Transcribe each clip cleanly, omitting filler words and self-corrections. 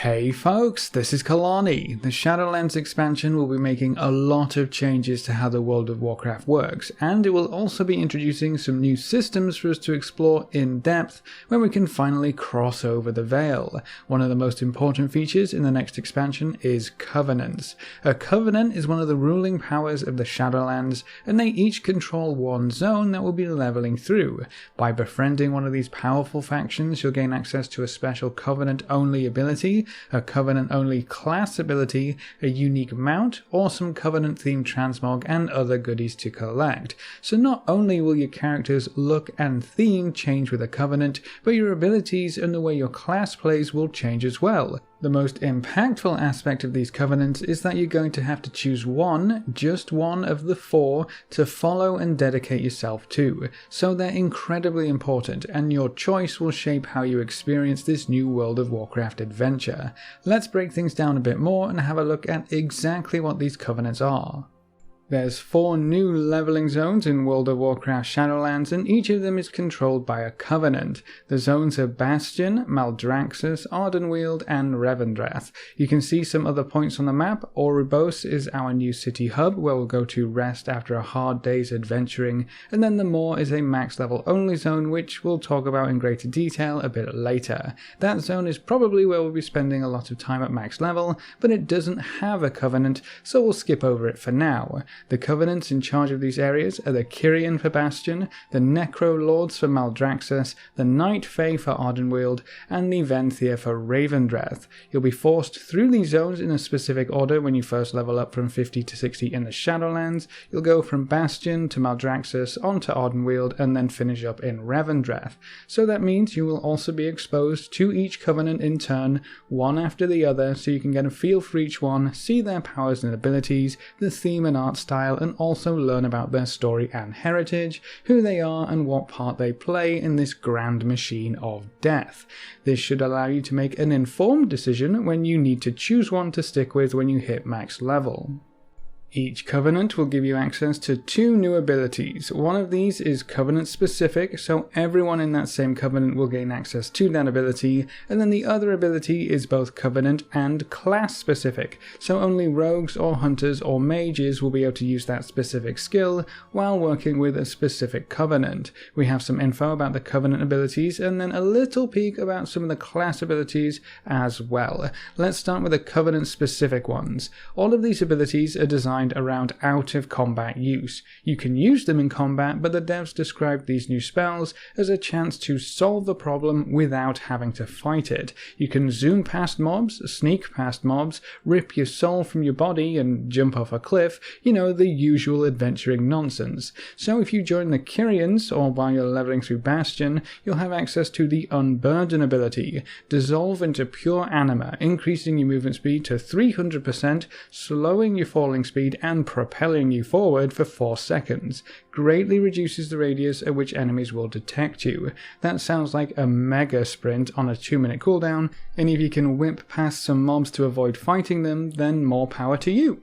Hey folks, this is Kalani. The Shadowlands expansion will be making a lot of changes to how the World of Warcraft works, and it will also be introducing some new systems for us to explore in depth when we can finally cross over the veil. One of the most important features in the next expansion is covenants. A covenant is one of the ruling powers of the Shadowlands, and they each control one zone that we'll be leveling through. By befriending one of these powerful factions, you'll gain access to a special covenant-only ability, a Covenant-only class ability, a unique mount, or some Covenant-themed transmog and other goodies to collect. So not only will your character's look and theme change with a Covenant, but your abilities and the way your class plays will change as well. The most impactful aspect of these covenants is that you're going to have to choose one, just one of the four, to follow and dedicate yourself to. So they're incredibly important, and your choice will shape how you experience this new World of Warcraft adventure. Let's break things down a bit more and have a look at exactly what these covenants are. There's 4 new leveling zones in World of Warcraft Shadowlands, and each of them is controlled by a covenant. The zones are Bastion, Maldraxxus, Ardenweald, and Revendreth. You can see some other points on the map. Oribos is our new city hub, where we'll go to rest after a hard day's adventuring, and then the Moor is a max level only zone, which we'll talk about in greater detail a bit later. That zone is probably where we'll be spending a lot of time at max level, but it doesn't have a covenant, so we'll skip over it for now. The covenants in charge of these areas are the Kyrian for Bastion, the Necro Lords for Maldraxxus, the Night Fae for Ardenweald, and the Venthyr for Revendreth. You'll be forced through these zones in a specific order when you first level up from 50 to 60 in the Shadowlands. You'll go from Bastion to Maldraxxus onto Ardenweald and then finish up in Revendreth. So that means you will also be exposed to each covenant in turn, one after the other, so you can get a feel for each one, see their powers and abilities, the theme and art style, and also learn about their story and heritage, who they are and what part they play in this grand machine of death. This should allow you to make an informed decision when you need to choose one to stick with when you hit max level. Each covenant will give you access to 2 new abilities. One of these is covenant specific, so everyone in that same covenant will gain access to that ability, and then the other ability is both covenant and class specific, so only rogues or hunters or mages will be able to use that specific skill while working with a specific covenant. We have some info about the covenant abilities and then a little peek about some of the class abilities as well. Let's start with the covenant specific ones. All of these abilities are designed around out of combat use. You can use them in combat, but the devs described these new spells as a chance to solve the problem without having to fight it. You can zoom past mobs, sneak past mobs, rip your soul from your body and jump off a cliff, you know, the usual adventuring nonsense. So if you join the Kyrians, or while you're leveling through Bastion, you'll have access to the Unburden ability. Dissolve into pure anima, increasing your movement speed to 300%, slowing your falling speed and propelling you forward for 4 seconds. Greatly reduces the radius at which enemies will detect you. That sounds like a mega sprint on a 2-minute cooldown, and if you can whip past some mobs to avoid fighting them, then more power to you.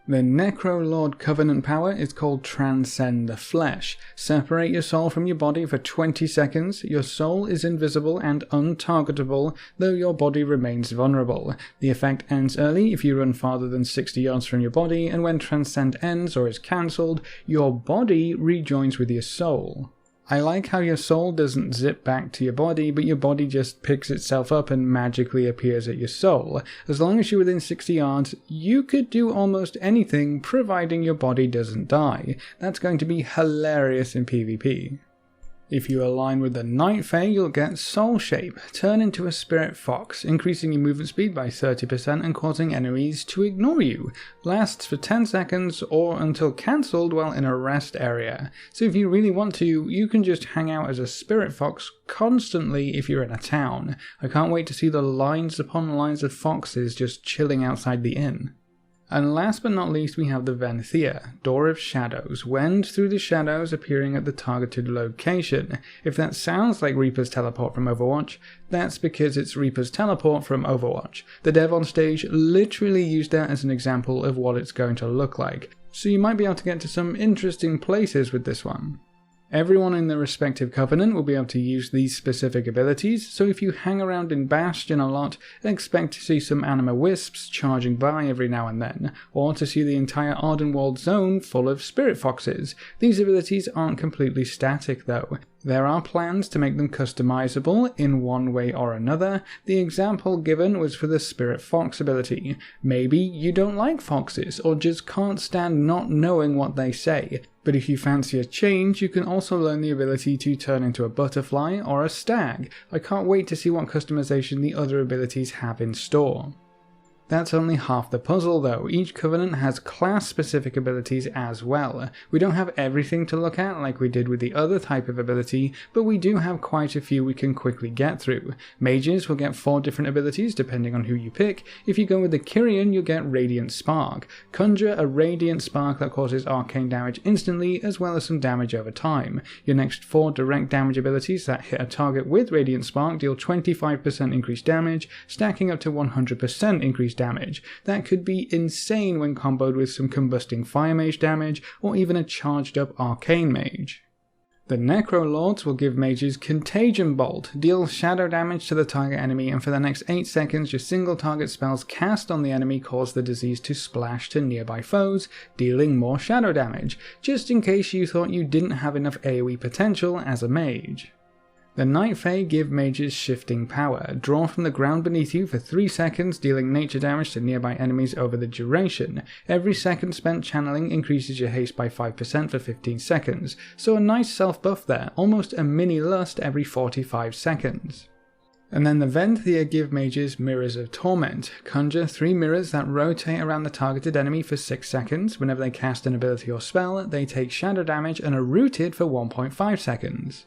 The Necro Lord Covenant power is called Transcend the Flesh. Separate your soul from your body for 20 seconds. Your soul is invisible and untargetable, though your body remains vulnerable. The effect ends early if you run farther than 60 yards from your body, and when Transcend ends or is cancelled, your body rejoins with your soul. I like how your soul doesn't zip back to your body, but your body just picks itself up and magically appears at your soul. As long as you're within 60 yards, you could do almost anything, providing your body doesn't die. That's going to be hilarious in PvP. If you align with the Night Fae, you'll get Soul Shape. Turn into a spirit fox, increasing your movement speed by 30% and causing enemies to ignore you. Lasts for 10 seconds or until cancelled while in a rest area. So if you really want to, you can just hang out as a spirit fox constantly if you're in a town. I can't wait to see the lines upon lines of foxes just chilling outside the inn. And last but not least, we have the Venthyr, Door of Shadows. Wend through the shadows, appearing at the targeted location. If that sounds like Reaper's Teleport from Overwatch, that's because it's Reaper's Teleport from Overwatch. The dev on stage literally used that as an example of what it's going to look like, so you might be able to get to some interesting places with this one. Everyone in the respective covenant will be able to use these specific abilities, so if you hang around in Bastion a lot, expect to see some anima wisps charging by every now and then, or to see the entire Ardenwald zone full of spirit foxes. These abilities aren't completely static though. There are plans to make them customizable in one way or another. The example given was for the Spirit Fox ability. Maybe you don't like foxes, or just can't stand not knowing what they say. But if you fancy a change, you can also learn the ability to turn into a butterfly or a stag. I can't wait to see what customization the other abilities have in store. That's only half the puzzle though. Each covenant has class-specific abilities as well. We don't have everything to look at like we did with the other type of ability, but we do have quite a few we can quickly get through. Mages will get 4 different abilities depending on who you pick. If you go with the Kyrian, you'll get Radiant Spark. Conjure a Radiant Spark that causes arcane damage instantly, as well as some damage over time. Your next 4 direct damage abilities that hit a target with Radiant Spark deal 25% increased damage, stacking up to 100% increased damage. That could be insane when comboed with some combusting fire mage damage or even a charged up arcane mage. The Necrolords will give mages Contagion Bolt, deal shadow damage to the target enemy, and for the next 8 seconds your single target spells cast on the enemy cause the disease to splash to nearby foes, dealing more shadow damage, just in case you thought you didn't have enough AoE potential as a mage. The Night Fae give mages Shifting Power. Draw from the ground beneath you for 3 seconds, dealing nature damage to nearby enemies over the duration. Every second spent channeling increases your haste by 5% for 15 seconds, so a nice self buff there, almost a mini lust every 45 seconds. And then the Venthia give mages Mirrors of Torment. Conjure 3 mirrors that rotate around the targeted enemy for 6 seconds. Whenever they cast an ability or spell, they take shadow damage and are rooted for 1.5 seconds.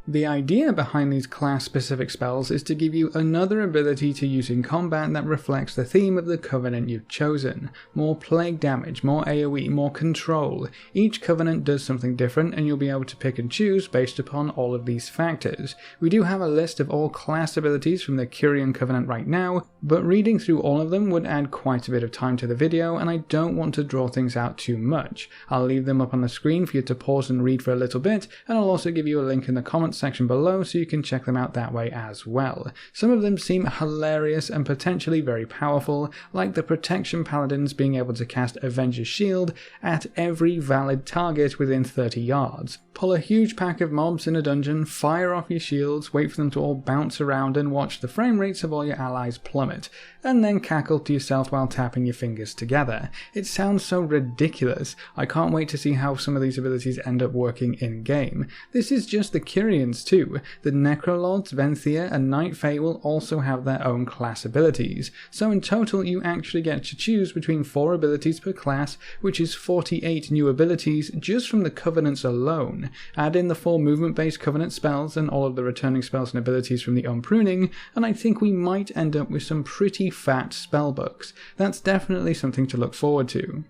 The idea behind these class-specific spells is to give you another ability to use in combat that reflects the theme of the covenant you've chosen. More plague damage, more AoE, more control. Each covenant does something different and you'll be able to pick and choose based upon all of these factors. We do have a list of all class abilities from the Kyrian covenant right now, but reading through all of them would add quite a bit of time to the video and I don't want to draw things out too much. I'll leave them up on the screen for you to pause and read for a little bit, and I'll also give you a link in the comments section below so you can check them out that way as well. Some of them seem hilarious and potentially very powerful, like the Protection Paladins being able to cast Avenger's Shield at every valid target within 30 yards. Pull a huge pack of mobs in a dungeon, fire off your shields, wait for them to all bounce around and watch the frame rates of all your allies plummet, and then cackle to yourself while tapping your fingers together. It sounds so ridiculous. I can't wait to see how some of these abilities end up working in-game. This is just the Kyrians too. The Necrolords, Venthia and Night Fae will also have their own class abilities, so in total you actually get to choose between 4 abilities per class, which is 48 new abilities just from the covenants alone. Add in the 4 movement-based covenant spells and all of the returning spells and abilities from the Unpruning, and I think we might end up with some pretty fat spellbooks. That's definitely something to look forward to.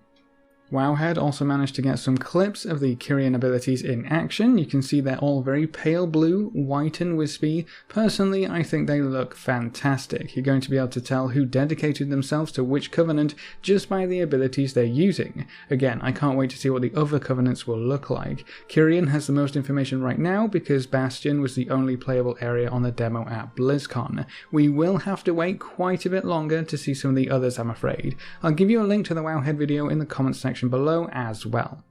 Wowhead also managed to get some clips of the Kyrian abilities in action. You can see they're all very pale blue, white and wispy. Personally, I think they look fantastic. You're going to be able to tell who dedicated themselves to which covenant just by the abilities they're using. Again, I can't wait to see what the other covenants will look like. Kyrian has the most information right now because Bastion was the only playable area on the demo at BlizzCon. We will have to wait quite a bit longer to see some of the others, I'm afraid. I'll give you a link to the Wowhead video in the comments section below as well.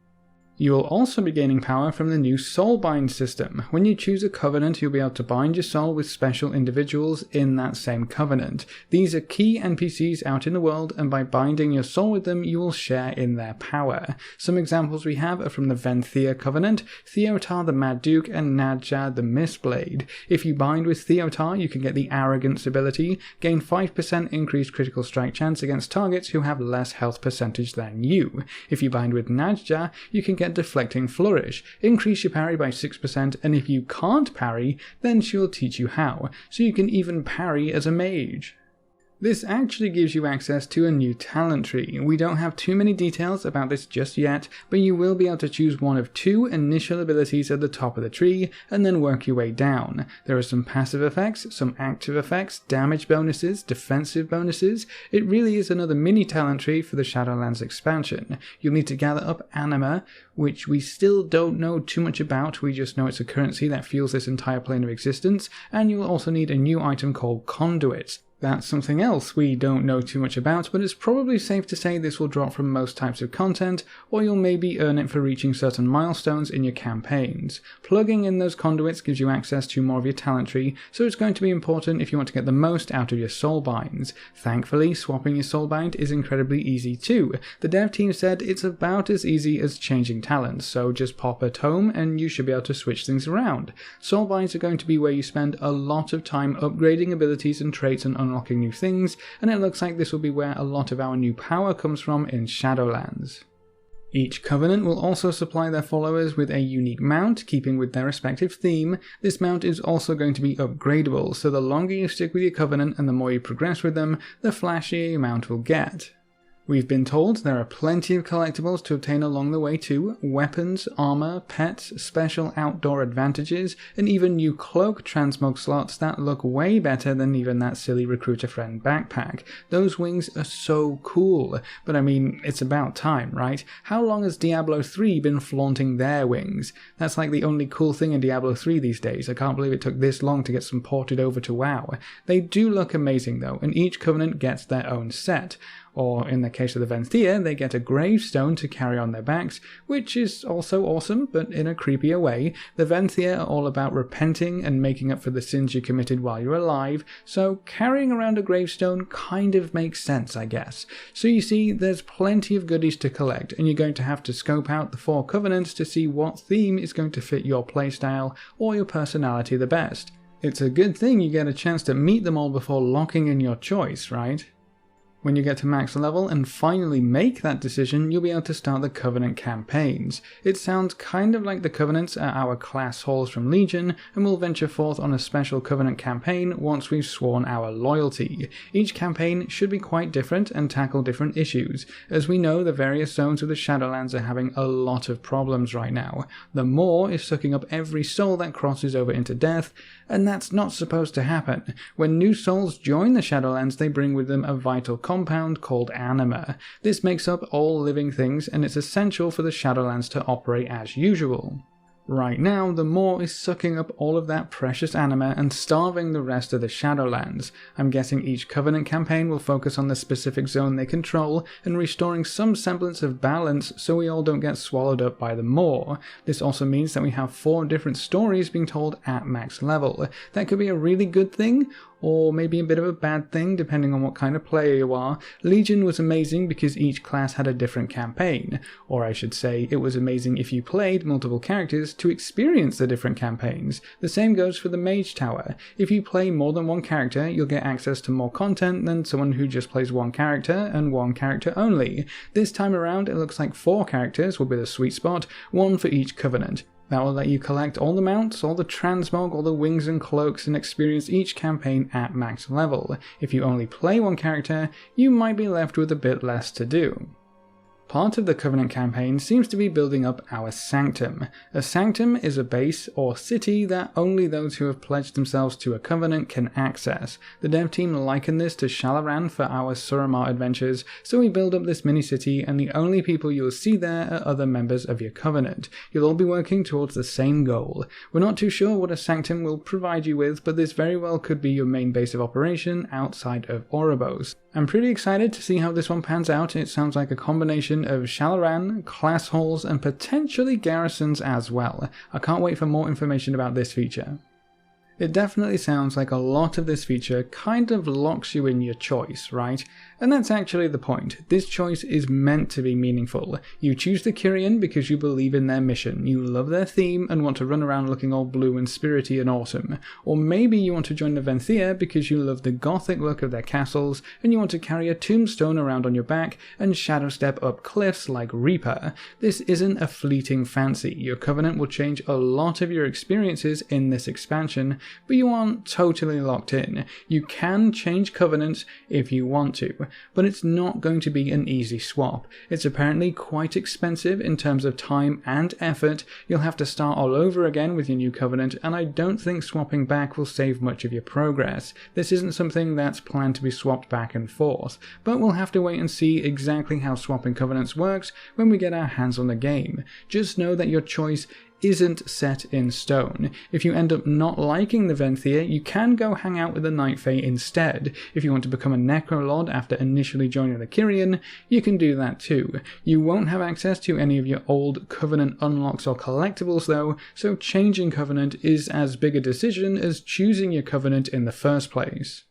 You will also be gaining power from the new Soulbind system. When you choose a covenant, you'll be able to bind your soul with special individuals in that same covenant. These are key NPCs out in the world, and by binding your soul with them, you will share in their power. Some examples we have are from the Venthia covenant, Theotar the Mad Duke, and Nadja the Mistblade. If you bind with Theotar, you can get the Arrogance ability, gain 5% increased critical strike chance against targets who have less health percentage than you. If you bind with Nadja, you can get Deflecting Flourish, increase your parry by 6%, and if you can't parry, then she'll teach you how, so you can even parry as a mage. This actually gives you access to a new talent tree. We don't have too many details about this just yet, but you will be able to choose one of 2 initial abilities at the top of the tree and then work your way down. There are some passive effects, some active effects, damage bonuses, defensive bonuses. It really is another mini talent tree for the Shadowlands expansion. You'll need to gather up anima, which we still don't know too much about. We just know it's a currency that fuels this entire plane of existence, and you will also need a new item called conduits. That's something else we don't know too much about, but it's probably safe to say this will drop from most types of content, or you'll maybe earn it for reaching certain milestones in your campaigns. Plugging in those conduits gives you access to more of your talent tree, so it's going to be important if you want to get the most out of your soulbinds. Thankfully, swapping your soulbind is incredibly easy too. The dev team said it's about as easy as changing talents, so just pop a tome and you should be able to switch things around. Soulbinds are going to be where you spend a lot of time upgrading abilities and traits and unlocking new things, and it looks like this will be where a lot of our new power comes from in Shadowlands. Each covenant will also supply their followers with a unique mount, keeping with their respective theme. This mount is also going to be upgradable, so the longer you stick with your covenant and the more you progress with them, the flashier your mount will get. We've been told there are plenty of collectibles to obtain along the way too: weapons, armor, pets, special outdoor advantages, and even new cloak transmog slots that look way better than even that silly recruiter friend backpack. Those wings are so cool, but I mean, it's about time, right? How long has Diablo 3 been flaunting their wings? That's like the only cool thing in Diablo 3 these days. I can't believe it took this long to get some ported over to WoW. They do look amazing though, and each covenant gets their own set. Or in the case of the Venthia, they get a gravestone to carry on their backs, which is also awesome, but in a creepier way. The Venthia are all about repenting and making up for the sins you committed while you're alive, so carrying around a gravestone kind of makes sense, I guess. So you see, there's plenty of goodies to collect, and you're going to have to scope out the 4 covenants to see what theme is going to fit your playstyle or your personality the best. It's a good thing you get a chance to meet them all before locking in your choice, right? When you get to max level and finally make that decision, you'll be able to start the Covenant campaigns. It sounds kind of like the Covenants are our class halls from Legion, and we'll venture forth on a special Covenant campaign once we've sworn our loyalty. Each campaign should be quite different and tackle different issues. As we know, the various zones of the Shadowlands are having a lot of problems right now. The Maw is sucking up every soul that crosses over into death, and that's not supposed to happen. When new souls join the Shadowlands, they bring with them a vital compound called anima. This makes up all living things, and it's essential for the Shadowlands to operate as usual. Right now, the Maw is sucking up all of that precious anima and starving the rest of the Shadowlands. I'm guessing each Covenant campaign will focus on the specific zone they control and restoring some semblance of balance so we all don't get swallowed up by the Maw. This also means that we have 4 different stories being told at max level. That could be a really good thing, or maybe a bit of a bad thing depending on what kind of player you are. Legion was amazing because each class had a different campaign, or I should say it was amazing if you played multiple characters to experience the different campaigns. The same goes for the Mage Tower. If you play more than one character, you'll get access to more content than someone who just plays one character and one character only. This time around it looks like 4 characters will be the sweet spot, 1 for each Covenant. That will let you collect all the mounts, all the transmog, all the wings and cloaks, and experience each campaign at max level. If you only play one character, you might be left with a bit less to do. Part of the Covenant campaign seems to be building up our Sanctum. A Sanctum is a base or city that only those who have pledged themselves to a Covenant can access. The dev team likened this to Shalaran for our Suramar adventures, so we build up this mini-city and the only people you'll see there are other members of your Covenant. You'll all be working towards the same goal. We're not too sure what a Sanctum will provide you with, but this very well could be your main base of operation outside of Oribos. I'm pretty excited to see how this one pans out. It sounds like a combination of Shalaran, class halls, and potentially garrisons as well. I can't wait for more information about this feature. It definitely sounds like a lot of this feature kind of locks you in your choice, right? And that's actually the point. This choice is meant to be meaningful. You choose the Kyrian because you believe in their mission, you love their theme and want to run around looking all blue and spirity and awesome. Or maybe you want to join the Venthia because you love the gothic look of their castles and you want to carry a tombstone around on your back and shadow step up cliffs like Reaper. This isn't a fleeting fancy. Your Covenant will change a lot of your experiences in this expansion, but you aren't totally locked in. You can change covenants if you want to, but it's not going to be an easy swap. It's apparently quite expensive in terms of time and effort. You'll have to start all over again with your new covenant, and I don't think swapping back will save much of your progress. This isn't something that's planned to be swapped back and forth, but we'll have to wait and see exactly how swapping covenants works when we get our hands on the game. Just know that your choice isn't set in stone. If you end up not liking the Venthyr, you can go hang out with the Night Fae instead. If you want to become a Necrolord after initially joining the Kyrian, you can do that too. You won't have access to any of your old Covenant unlocks or collectibles though, so changing Covenant is as big a decision as choosing your Covenant in the first place.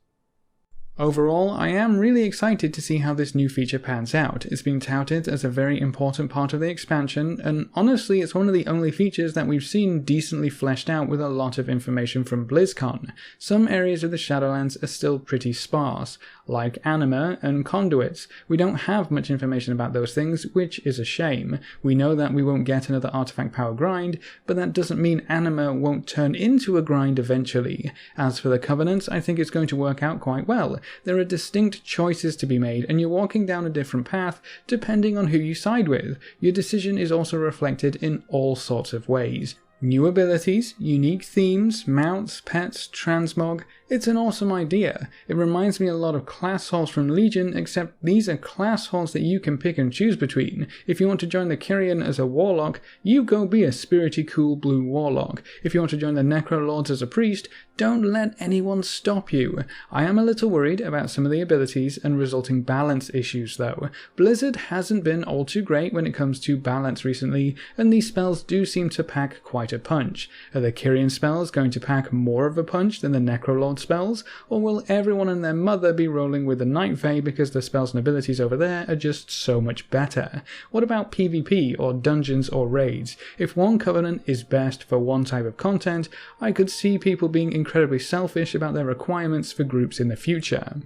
Overall, I am really excited to see how this new feature pans out. It's been touted as a very important part of the expansion, and honestly it's one of the only features that we've seen decently fleshed out with a lot of information from BlizzCon. Some areas of the Shadowlands are still pretty sparse, like anima and conduits. We don't have much information about those things, which is a shame. We know that we won't get another artifact power grind, but that doesn't mean anima won't turn into a grind eventually. As for the Covenants, I think it's going to work out quite well. There are distinct choices to be made, and you're walking down a different path depending on who you side with. Your decision is also reflected in all sorts of ways. New abilities, unique themes, mounts, pets, transmog. It's an awesome idea. It reminds me a lot of class halls from Legion, except these are class halls that you can pick and choose between. If you want to join the Kyrian as a warlock, you go be a spirity cool blue warlock. If you want to join the Necrolords as a priest, don't let anyone stop you. I am a little worried about some of the abilities and resulting balance issues though. Blizzard hasn't been all too great when it comes to balance recently, and these spells do seem to pack quite a punch. Are the Kyrian spells going to pack more of a punch than the Necrolord spells, or will everyone and their mother be rolling with the Night Fae because the spells and abilities over there are just so much better? What about PvP or dungeons or raids? If one Covenant is best for one type of content, I could see people being incredibly selfish about their requirements for groups in the future.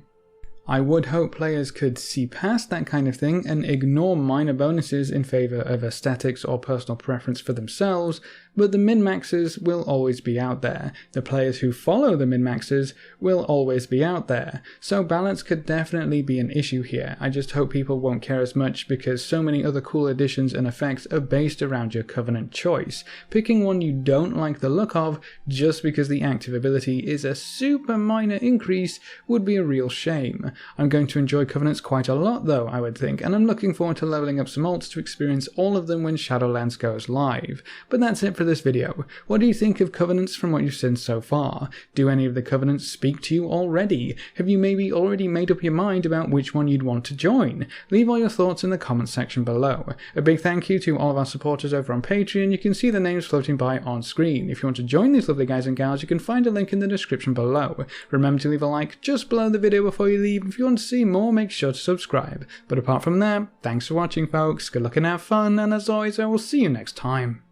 I would hope players could see past that kind of thing and ignore minor bonuses in favour of aesthetics or personal preference for themselves, but the min-maxers will always be out there. The players who follow the min-maxers will always be out there, so balance could definitely be an issue here. I just hope people won't care as much because so many other cool additions and effects are based around your Covenant choice. Picking one you don't like the look of just because the active ability is a super minor increase would be a real shame. I'm going to enjoy Covenants quite a lot though, I would think, and I'm looking forward to leveling up some alts to experience all of them when Shadowlands goes live. But that's it for this video. What do you think of Covenants from what you've seen so far? Do any of the Covenants speak to you already? Have you maybe already made up your mind about which one you'd want to join? Leave all your thoughts in the comments section below. A big thank you to all of our supporters over on Patreon. You can see the names floating by on screen. If you want to join these lovely guys and gals, you can find a link in the description below. Remember to leave a like just below the video before you leave. If you want to see more, make sure to subscribe. But apart from that, thanks for watching folks, good luck and have fun, and as always I will see you next time.